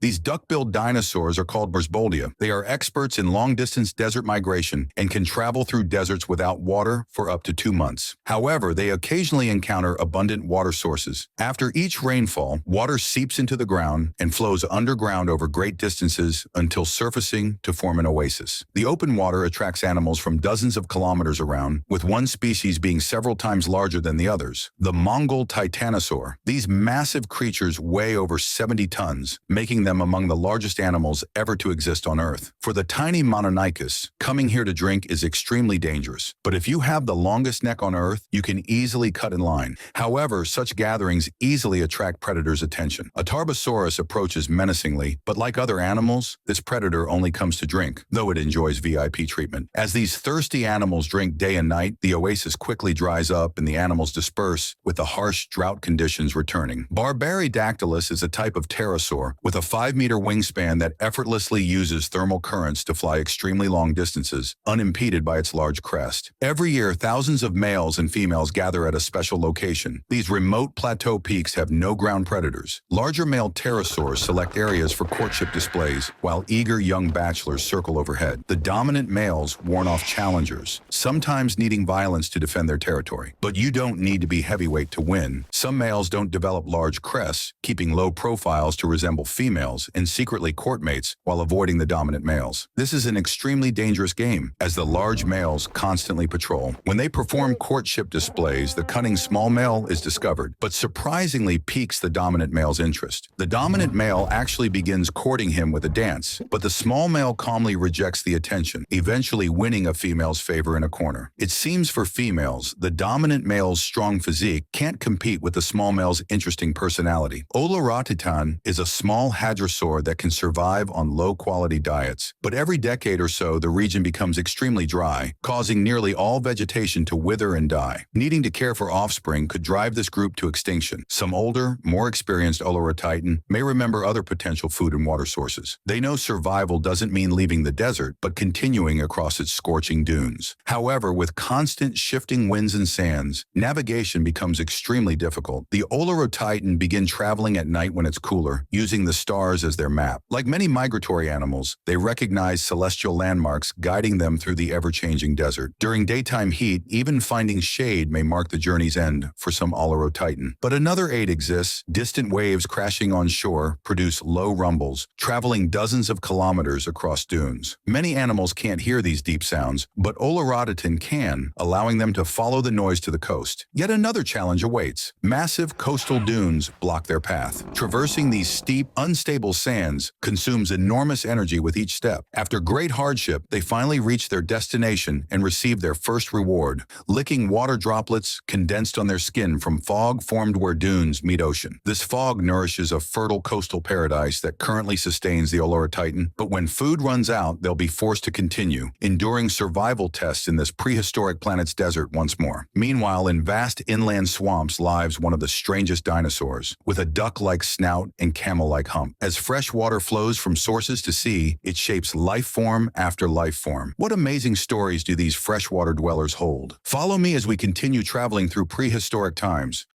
These duck-billed dinosaurs are called Mersboldia. They are experts in long-distance desert migration and can travel through deserts without water for up to 2 months. However, they occasionally encounter abundant water sources. After each rainfall, water seeps into the ground and flows underground over great distances until surfacing to form an oasis. The open water attracts animals from dozens of kilometers around, with one species being several times larger than the others, the Mongol titanosaur. These massive creatures weigh over 70 tons, making them among the largest animals ever to exist on Earth. For the tiny Mononychus, coming here to drink is extremely dangerous. But if you have the longest neck on Earth, you can easily cut in line. However, such gatherings easily attract predators' attention. A Tarbosaurus approaches menacingly, but like other animals, this predator only comes to drink, though it enjoys VIP treatment. As these thirsty animals drink day and night, the oasis quickly dries up and the animals disperse, with the harsh drought conditions returning. Barbaridactylus is a type of pterosaur with a 5-meter wingspan that effortlessly uses thermal currents to fly extremely long distances, unimpeded by its large crest. Every year, thousands of males and females gather at a special location. These remote plateau peaks have no ground predators. Larger male pterosaurs select areas for courtship displays, while eager young bachelors circle overhead. The dominant males warn off challengers, sometimes needing violence to defend their territory. But you don't need to be heavyweight to win. Some males don't develop large crests, keeping low profiles to resemble females and secretly court mates while avoiding the dominant males. This is an extremely dangerous game, as the large males constantly patrol. When they perform courtship displays, the cunning small male is discovered, but surprisingly piques the dominant male's interest. The dominant male actually begins courting him with a dance, but the small male calmly rejects the attention, eventually winning a female's favor in a corner. It seems for females, the dominant male's strong physique can't compete with the small male's interesting personality. Olorotitan is a small hadrosaur that can survive on low-quality diets, but every decade or so the region becomes extremely dry, causing nearly all vegetation to wither and die. Needing to care for offspring could drive this group to extinction. Some older, more experienced Olorotitan may remember other potential food and water sources. They know survival doesn't mean leaving the desert, but continuing across its scorching dunes. However, with constant shifting winds and sands, navigation becomes extremely difficult. The Olorotitan begin traveling at night when it's cooler, using the stars as their map. Like many migratory animals, they recognize celestial landmarks guiding them through the ever-changing desert. During daytime heat, even finding shade may mark the journey's end for some Olorotitan. But another aid exists. Distant waves crashing on shore produce low rumbles, traveling dozens of kilometers across dunes. Many animals can't hear these deep sounds, but Olorotitan can, allowing them to follow the noise to the coast. Yet another challenge awaits. Massive coastal dunes block their path. Traversing these steep, unstable sands consumes enormous energy with each step. After great hardship, they finally reach their destination and receive their first reward, licking water droplets condensed on their skin from fog formed where dunes meet ocean. This fog nourishes a fertile coastal paradise that currently sustains the Olorotitan, but when food runs out, they'll be forced to continue, enduring survival tests in this prehistoric planet's desert once more. Meanwhile, in vast inland swamps lives one of the strangest dinosaurs, with a duck-like snout and camel-like hump. As fresh water flows from sources to sea, it shapes life form after life form. What amazing stories do these freshwater dwellers hold? Follow me as we continue traveling through prehistoric times,